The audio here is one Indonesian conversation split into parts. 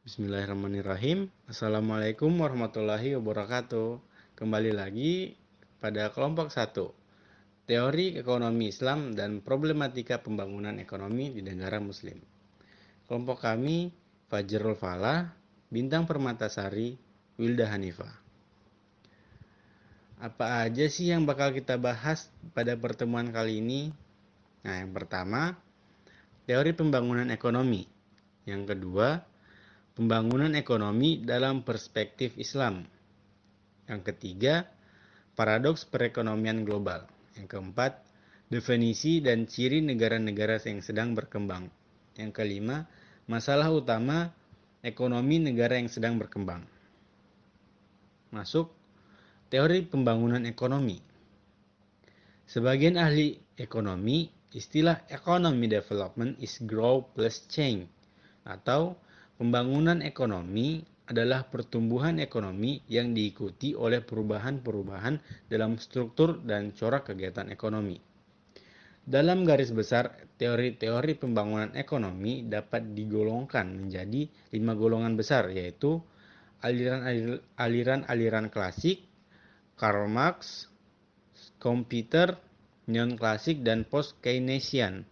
Bismillahirrahmanirrahim. Assalamualaikum warahmatullahi wabarakatuh. Kembali lagi pada kelompok 1, Teori Ekonomi Islam dan Problematika Pembangunan Ekonomi di Negara Muslim. Kelompok kami, Fajrul Falah, Bintang Permatasari, Wilda Hanifah. Apa aja sih yang bakal kita bahas pada pertemuan kali ini? Nah, yang pertama, teori pembangunan ekonomi. Yang kedua, pembangunan ekonomi dalam perspektif Islam. Yang ketiga, paradoks perekonomian global. Yang keempat, definisi dan ciri negara-negara yang sedang berkembang. Yang kelima, masalah utama ekonomi negara yang sedang berkembang. Masuk teori pembangunan ekonomi. Sebagian ahli ekonomi, istilah economy development is growth plus change, atau pembangunan ekonomi adalah pertumbuhan ekonomi yang diikuti oleh perubahan-perubahan dalam struktur dan corak kegiatan ekonomi. Dalam garis besar, teori-teori pembangunan ekonomi dapat digolongkan menjadi 5 golongan besar, yaitu aliran-aliran klasik, Karl Marx, komputer, neon-klasik, dan post-Keynesian.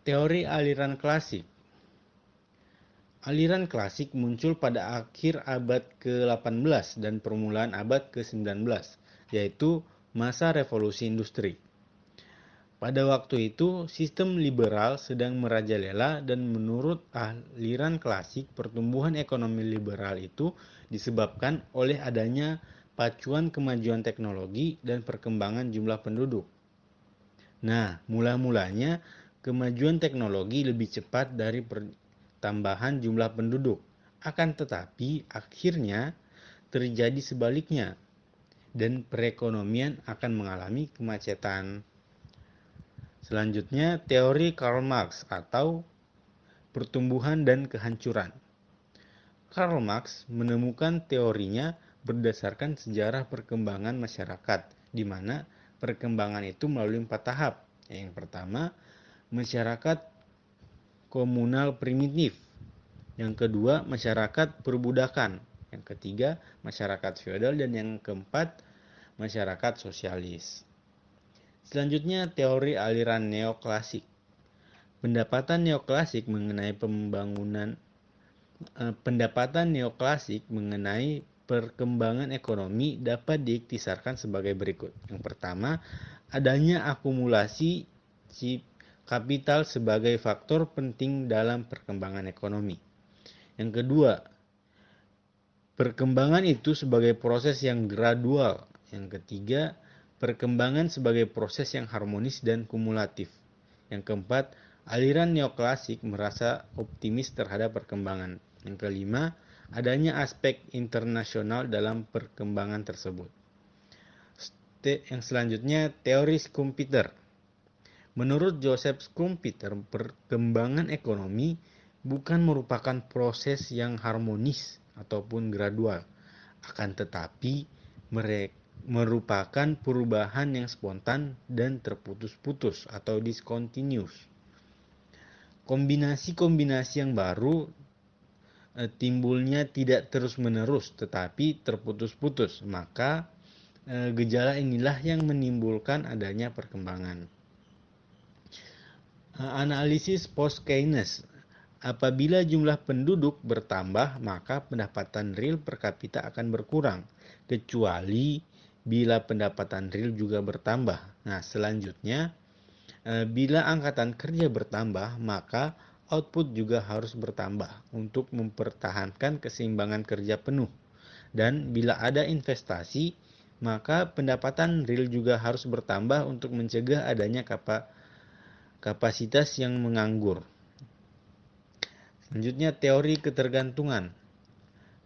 Teori aliran klasik. Aliran klasik muncul pada akhir abad ke-18 dan permulaan abad ke-19, yaitu masa revolusi industri. Pada waktu itu, sistem liberal sedang merajalela dan menurut aliran klasik, pertumbuhan ekonomi liberal itu disebabkan oleh adanya pacuan kemajuan teknologi dan perkembangan jumlah penduduk. Nah, mula-mulanya kemajuan teknologi lebih cepat dari tambahan jumlah penduduk. Akan tetapi, akhirnya terjadi sebaliknya dan perekonomian akan mengalami kemacetan. Selanjutnya, teori Karl Marx atau pertumbuhan dan kehancuran. Karl Marx menemukan teorinya berdasarkan sejarah perkembangan masyarakat, di mana perkembangan itu melalui 4 tahap. Yang pertama, masyarakat komunal primitif. Yang kedua, masyarakat perbudakan. Yang ketiga, masyarakat feodal. Dan yang keempat, masyarakat sosialis. Selanjutnya, teori aliran neoklasik. Pendapatan neoklasik mengenai perkembangan ekonomi dapat diiktisarkan sebagai berikut. Yang pertama, adanya akumulasi kapital sebagai faktor penting dalam perkembangan ekonomi. Yang kedua, perkembangan itu sebagai proses yang gradual. Yang ketiga, perkembangan sebagai proses yang harmonis dan kumulatif. Yang keempat, aliran neoklasik merasa optimis terhadap perkembangan. Yang kelima, adanya aspek internasional dalam perkembangan tersebut. Yang selanjutnya, teori Schumpeter. Menurut Joseph Schumpeter, perkembangan ekonomi bukan merupakan proses yang harmonis ataupun gradual, akan tetapi merupakan perubahan yang spontan dan terputus-putus atau discontinuous. Kombinasi-kombinasi yang baru timbulnya tidak terus-menerus tetapi terputus-putus, maka gejala inilah yang menimbulkan adanya perkembangan. Analisis post-Keynes. Apabila jumlah penduduk bertambah, maka pendapatan real per kapita akan berkurang, kecuali bila pendapatan real juga bertambah. Nah, selanjutnya, bila angkatan kerja bertambah, maka output juga harus bertambah untuk mempertahankan keseimbangan kerja penuh. Dan bila ada investasi, maka pendapatan real juga harus bertambah untuk mencegah adanya kapasitas yang menganggur. Selanjutnya, teori ketergantungan.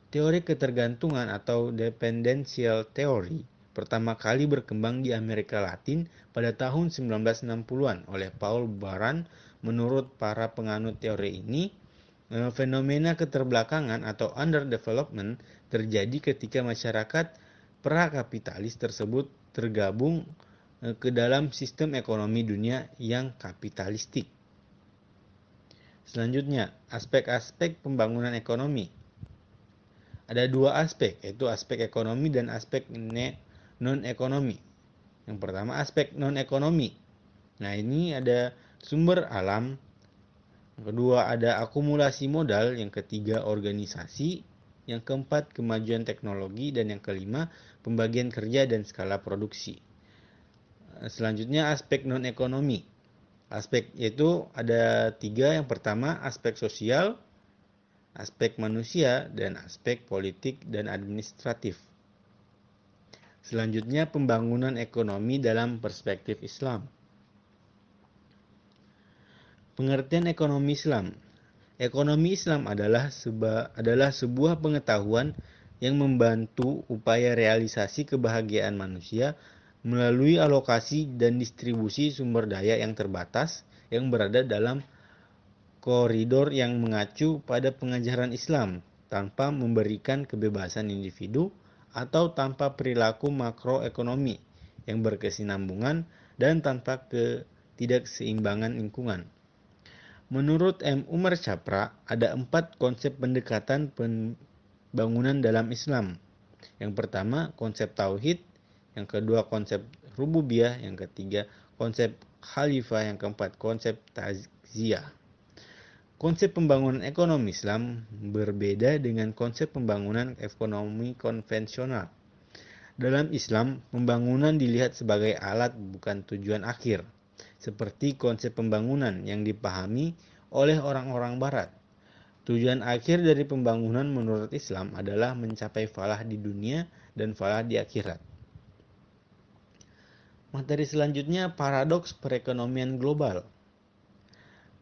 Teori ketergantungan atau dependensial theory pertama kali berkembang di Amerika Latin pada tahun 1960-an oleh Paul Baran. Menurut para penganut teori ini, fenomena keterbelakangan atau underdevelopment terjadi ketika masyarakat prakapitalis tersebut tergabung ke dalam sistem ekonomi dunia yang kapitalistik. Selanjutnya, aspek-aspek pembangunan ekonomi. Ada dua aspek, yaitu aspek ekonomi dan aspek non-ekonomi. Yang pertama, aspek non-ekonomi. Nah, ini ada sumber alam. Yang kedua, ada akumulasi modal. Yang ketiga, organisasi. Yang keempat, kemajuan teknologi. Dan yang kelima, pembagian kerja dan skala produksi. Selanjutnya, aspek non-ekonomi. Aspek yaitu ada tiga. Yang pertama, aspek sosial, aspek manusia, dan aspek politik dan administratif. Selanjutnya, pembangunan ekonomi dalam perspektif Islam. Pengertian ekonomi Islam. Ekonomi Islam adalah sebuah pengetahuan yang membantu upaya realisasi kebahagiaan manusia melalui alokasi dan distribusi sumber daya yang terbatas yang berada dalam koridor yang mengacu pada pengajaran Islam tanpa memberikan kebebasan individu atau tanpa perilaku makroekonomi yang berkesinambungan dan tanpa ketidakseimbangan lingkungan. Menurut M. Umar Chapra, ada 4 konsep pendekatan pembangunan dalam Islam. Yang pertama, konsep tauhid. Yang kedua, konsep rububiyah. Yang ketiga, konsep khalifah. Yang keempat, konsep takziah. Konsep pembangunan ekonomi Islam berbeda dengan konsep pembangunan ekonomi konvensional. Dalam Islam, pembangunan dilihat sebagai alat bukan tujuan akhir, seperti konsep pembangunan yang dipahami oleh orang-orang Barat. Tujuan akhir dari pembangunan menurut Islam adalah mencapai falah di dunia dan falah di akhirat. Materi selanjutnya, paradoks perekonomian global.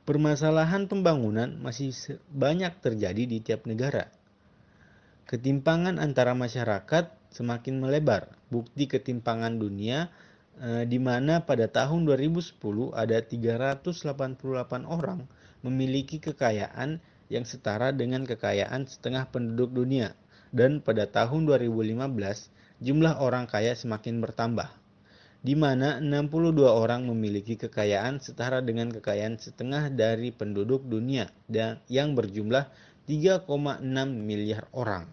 Permasalahan pembangunan masih banyak terjadi di tiap negara. Ketimpangan antara masyarakat semakin melebar. Bukti ketimpangan dunia di mana pada tahun 2010 ada 388 orang memiliki kekayaan yang setara dengan kekayaan setengah penduduk dunia, dan pada tahun 2015 jumlah orang kaya semakin bertambah, di mana 62 orang memiliki kekayaan setara dengan kekayaan setengah dari penduduk dunia dan yang berjumlah 3,6 miliar orang.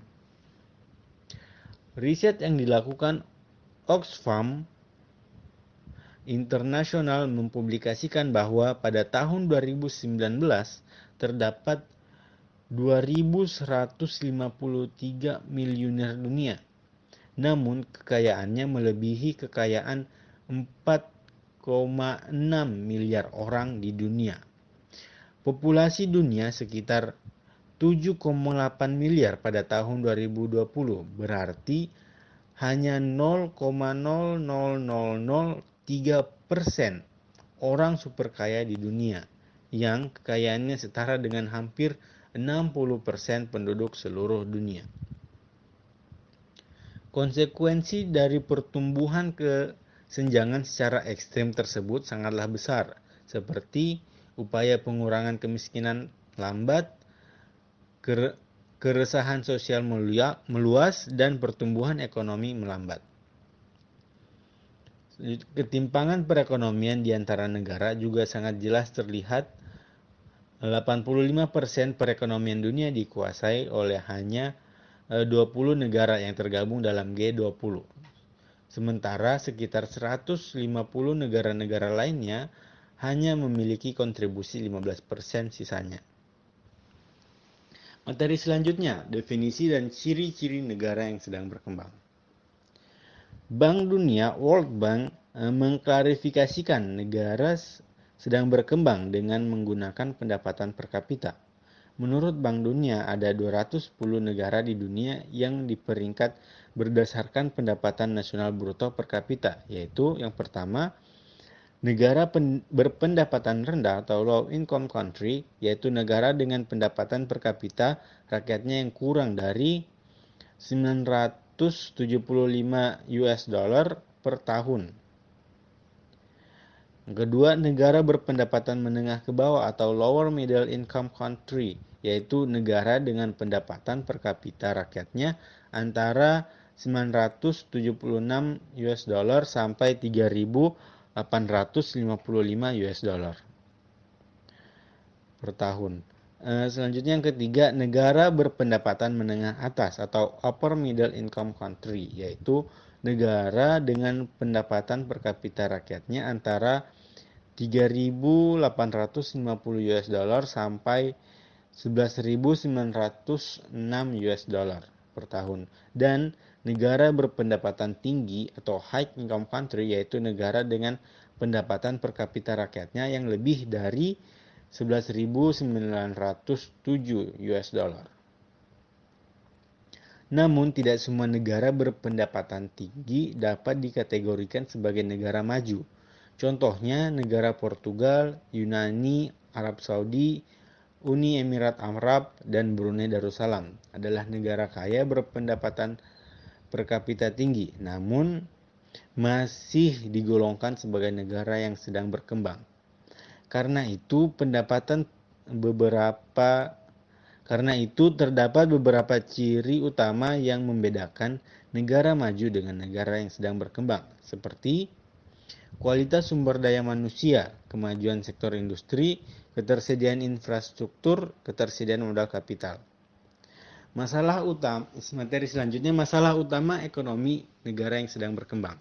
Riset yang dilakukan Oxfam Internasional mempublikasikan bahwa pada tahun 2019 terdapat 2.153 miliuner dunia. Namun kekayaannya melebihi kekayaan 4,6 miliar orang di dunia. Populasi dunia sekitar 7,8 miliar pada tahun 2020, berarti hanya 0,00003% orang super kaya di dunia, yang kekayaannya setara dengan hampir 60% penduduk seluruh dunia. Konsekuensi dari pertumbuhan kesenjangan secara ekstrem tersebut sangatlah besar, seperti upaya pengurangan kemiskinan lambat, keresahan sosial meluas, dan pertumbuhan ekonomi melambat. Ketimpangan perekonomian di antara negara juga sangat jelas terlihat. 85% perekonomian dunia dikuasai oleh hanya 20 negara yang tergabung dalam G20. Sementara sekitar 150 negara-negara lainnya hanya memiliki kontribusi 15% sisanya. Materi selanjutnya, definisi dan ciri-ciri negara yang sedang berkembang. Bank Dunia World Bank mengklarifikasikan negara sedang berkembang dengan menggunakan pendapatan per kapita. Menurut Bank Dunia, ada 210 negara di dunia yang diperingkat berdasarkan pendapatan nasional bruto per kapita, yaitu yang pertama, negara berpendapatan rendah atau low income country, yaitu negara dengan pendapatan per kapita rakyatnya yang kurang dari 975 US dollar per tahun. Yang kedua, negara berpendapatan menengah ke bawah atau lower middle income country, yaitu negara dengan pendapatan per kapita rakyatnya antara 976 US dollar sampai 3.855 US dollar. per tahun. Selanjutnya yang ketiga, negara berpendapatan menengah atas atau upper middle income country, yaitu negara dengan pendapatan per kapita rakyatnya antara 3.850 US dollar sampai 11.906 US dollar per tahun. Dan negara berpendapatan tinggi atau high income country, yaitu negara dengan pendapatan per kapita rakyatnya yang lebih dari 11.907 US dollar. Namun tidak semua negara berpendapatan tinggi dapat dikategorikan sebagai negara maju. Contohnya negara Portugal, Yunani, Arab Saudi, Uni Emirat Arab, dan Brunei Darussalam adalah negara kaya berpendapatan per kapita tinggi, namun masih digolongkan sebagai negara yang sedang berkembang. Karena itu terdapat beberapa ciri utama yang membedakan negara maju dengan negara yang sedang berkembang, seperti kualitas sumber daya manusia, kemajuan sektor industri, ketersediaan infrastruktur, ketersediaan modal kapital. Materi selanjutnya, masalah utama ekonomi negara yang sedang berkembang.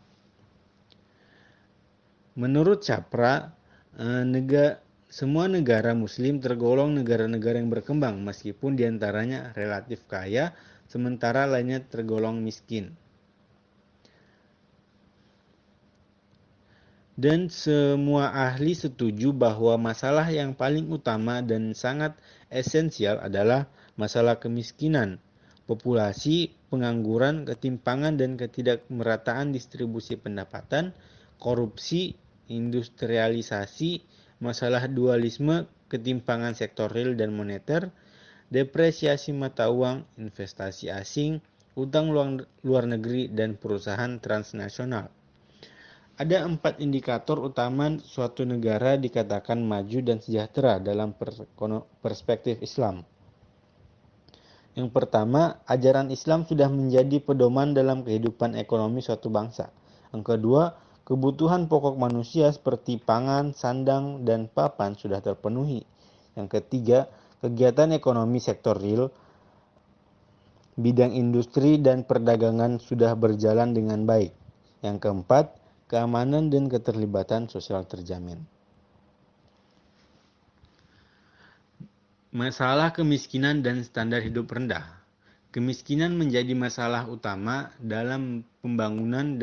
Menurut Chapra, semua negara muslim tergolong negara-negara yang berkembang meskipun diantaranya relatif kaya, sementara lainnya tergolong miskin. Dan semua ahli setuju bahwa masalah yang paling utama dan sangat esensial adalah masalah kemiskinan, populasi, pengangguran, ketimpangan dan ketidakmerataan distribusi pendapatan, korupsi, industrialisasi, masalah dualisme, ketimpangan sektor real dan moneter, depresiasi mata uang, investasi asing, utang luar negeri, dan perusahaan transnasional. Ada 4 indikator utama suatu negara dikatakan maju dan sejahtera dalam perspektif Islam. Yang pertama, ajaran Islam sudah menjadi pedoman dalam kehidupan ekonomi suatu bangsa. Yang kedua, kebutuhan pokok manusia seperti pangan, sandang, dan papan sudah terpenuhi. Yang ketiga, kegiatan ekonomi sektor real, bidang industri dan perdagangan sudah berjalan dengan baik. Yang keempat, keamanan dan keterlibatan sosial terjamin. Masalah kemiskinan dan standar hidup rendah. Kemiskinan menjadi masalah utama dalam pembangunan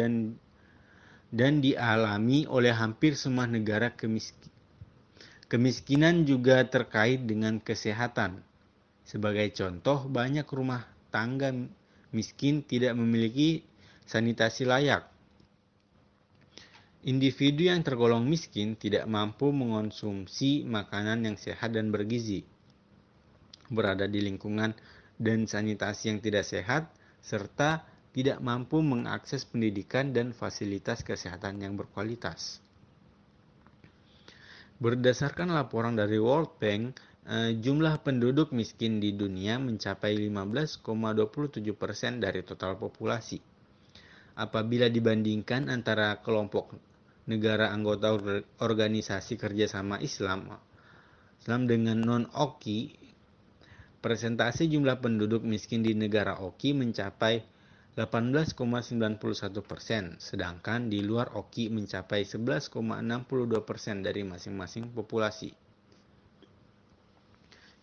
dan dialami oleh hampir semua negara. Kemiskinan juga terkait dengan kesehatan. Sebagai contoh, banyak rumah tangga miskin tidak memiliki sanitasi layak. Individu yang tergolong miskin tidak mampu mengonsumsi makanan yang sehat dan bergizi, berada di lingkungan dan sanitasi yang tidak sehat, serta tidak mampu mengakses pendidikan dan fasilitas kesehatan yang berkualitas. Berdasarkan laporan dari World Bank, jumlah penduduk miskin di dunia mencapai 15,27% dari total populasi. Apabila dibandingkan antara kelompok negara anggota organisasi kerjasama Islam dengan non-OKI, persentase jumlah penduduk miskin di negara OKI mencapai 18,91%, sedangkan di luar OKI mencapai 11,62% dari masing-masing populasi.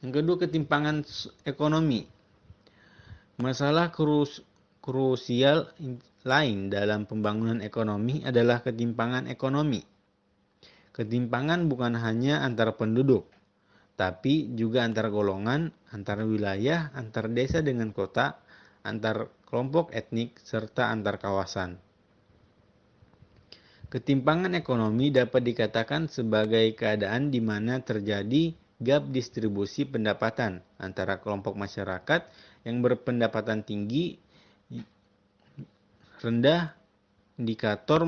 Yang kedua, ketimpangan ekonomi. Masalah krusial lain dalam pembangunan ekonomi adalah ketimpangan ekonomi. Ketimpangan bukan hanya antar penduduk, tapi juga antar golongan, antar wilayah, antar desa dengan kota, antar kelompok etnik, serta antar kawasan. Ketimpangan ekonomi dapat dikatakan sebagai keadaan di mana terjadi gap distribusi pendapatan antara kelompok masyarakat yang berpendapatan tinggi rendah. Indikator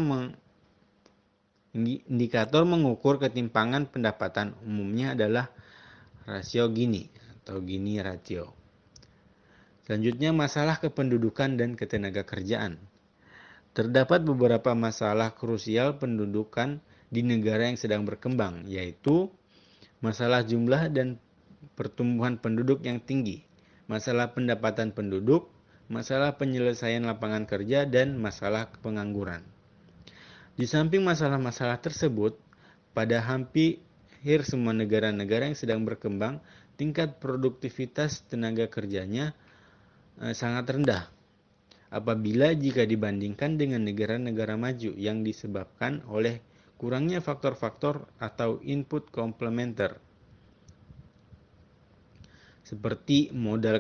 mengukur ketimpangan pendapatan umumnya adalah rasio Gini atau Gini ratio. Selanjutnya, masalah kependudukan dan ketenagakerjaan. Terdapat beberapa masalah krusial pendudukan di negara yang sedang berkembang, yaitu masalah jumlah dan pertumbuhan penduduk yang tinggi, masalah pendapatan penduduk, masalah penyelesaian lapangan kerja, dan masalah pengangguran. Di samping masalah-masalah tersebut, pada hampir semua negara-negara yang sedang berkembang, tingkat produktivitas tenaga kerjanya sangat rendah apabila jika dibandingkan dengan negara-negara maju yang disebabkan oleh kurangnya faktor-faktor atau input komplementer seperti modal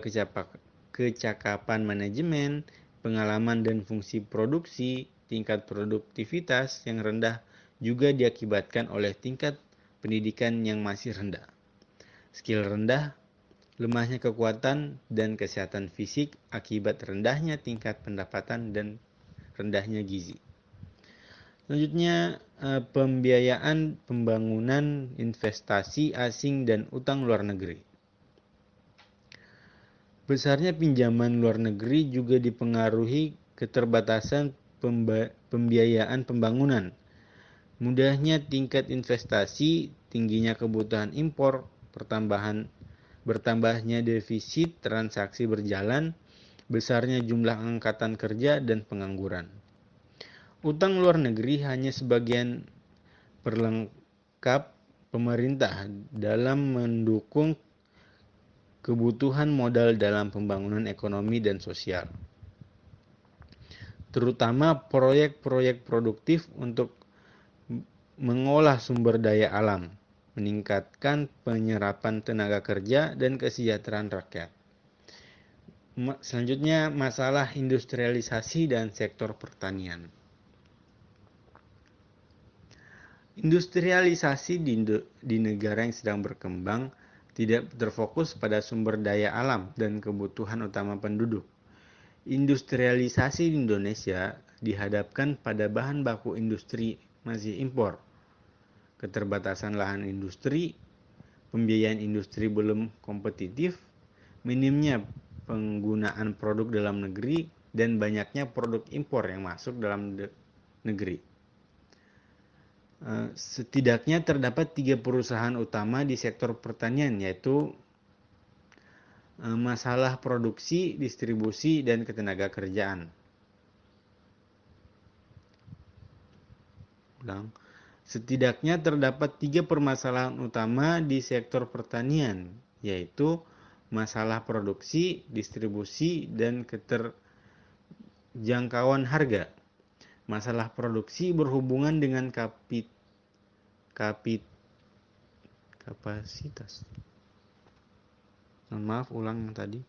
kecakapan manajemen, pengalaman dan fungsi produksi. Tingkat produktivitas yang rendah juga diakibatkan oleh tingkat pendidikan yang masih rendah, skill rendah, lemahnya kekuatan dan kesehatan fisik akibat rendahnya tingkat pendapatan dan rendahnya gizi. Selanjutnya, pembiayaan pembangunan investasi asing dan utang luar negeri. Besarnya pinjaman luar negeri juga dipengaruhi keterbatasan pembiayaan pembangunan, mudahnya tingkat investasi, tingginya kebutuhan impor, bertambahnya defisit transaksi berjalan, besarnya jumlah angkatan kerja dan pengangguran. Utang luar negeri hanya sebagian perlengkap pemerintah dalam mendukung kebutuhan modal dalam pembangunan ekonomi dan sosial, terutama proyek-proyek produktif untuk mengolah sumber daya alam, meningkatkan penyerapan tenaga kerja dan kesejahteraan rakyat. Selanjutnya, masalah industrialisasi dan sektor pertanian. Industrialisasi di negara yang sedang berkembang tidak terfokus pada sumber daya alam dan kebutuhan utama penduduk. Industrialisasi di Indonesia dihadapkan pada bahan baku industri masih impor, keterbatasan lahan industri, pembiayaan industri belum kompetitif, minimnya penggunaan produk dalam negeri, dan banyaknya produk impor yang masuk dalam negeri. Setidaknya terdapat 3 perusahaan utama di sektor pertanian, yaitu masalah produksi, distribusi, dan ketenaga kerjaan. Setidaknya terdapat 3 permasalahan utama di sektor pertanian, yaitu masalah produksi, distribusi, dan keterjangkauan harga. Masalah produksi berhubungan dengan kapasitas. Ulang tadi.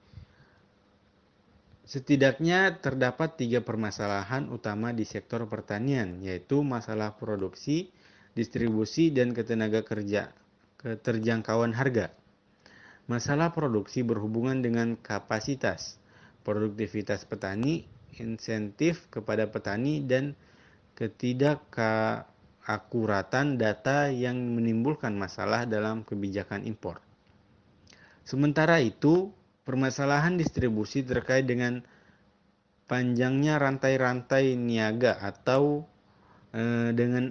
Setidaknya terdapat 3 permasalahan utama di sektor pertanian, yaitu masalah produksi, distribusi, dan keterjangkauan harga. Masalah produksi berhubungan dengan kapasitas, produktivitas petani, insentif kepada petani, dan ketidakakuratan data yang menimbulkan masalah dalam kebijakan impor. Sementara itu, permasalahan distribusi terkait dengan panjangnya rantai-rantai niaga atau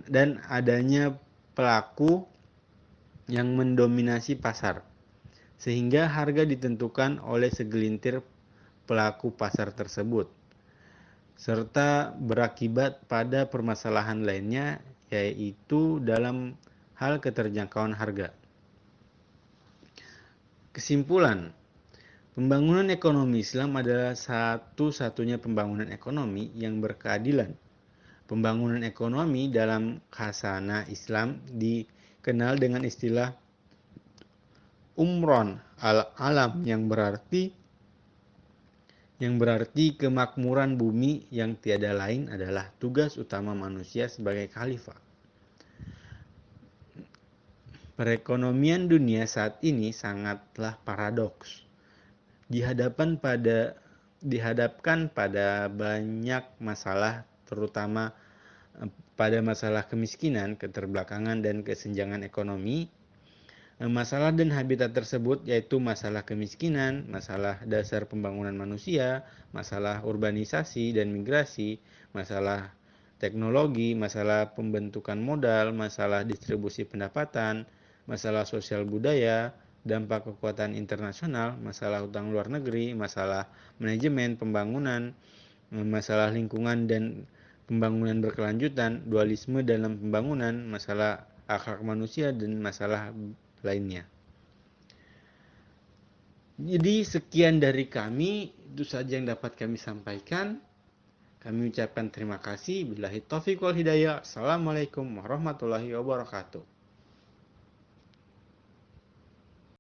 dan adanya pelaku yang mendominasi pasar, sehingga harga ditentukan oleh segelintir pelaku pasar tersebut, serta berakibat pada permasalahan lainnya, yaitu dalam hal keterjangkauan harga. Kesimpulan, pembangunan ekonomi Islam adalah satu-satunya pembangunan ekonomi yang berkeadilan. Pembangunan ekonomi dalam khasanah Islam dikenal dengan istilah umron al-alam yang berarti kemakmuran bumi, yang tiada lain adalah tugas utama manusia sebagai khalifah. Perekonomian dunia saat ini sangatlah paradoks. Dihadapkan pada banyak masalah, terutama pada masalah kemiskinan, keterbelakangan, dan kesenjangan ekonomi. Masalah dan habitat tersebut yaitu masalah kemiskinan, masalah dasar pembangunan manusia, masalah urbanisasi dan migrasi, masalah teknologi, masalah pembentukan modal, masalah distribusi pendapatan, masalah sosial budaya, dampak kekuatan internasional, masalah utang luar negeri, masalah manajemen pembangunan, masalah lingkungan dan pembangunan berkelanjutan, dualisme dalam pembangunan, masalah akhlak manusia, dan masalah lainnya. Jadi sekian dari kami, itu saja yang dapat kami sampaikan. Kami ucapkan terima kasih. Billahi taufiq wal hidayah. Assalamualaikum warahmatullahi wabarakatuh.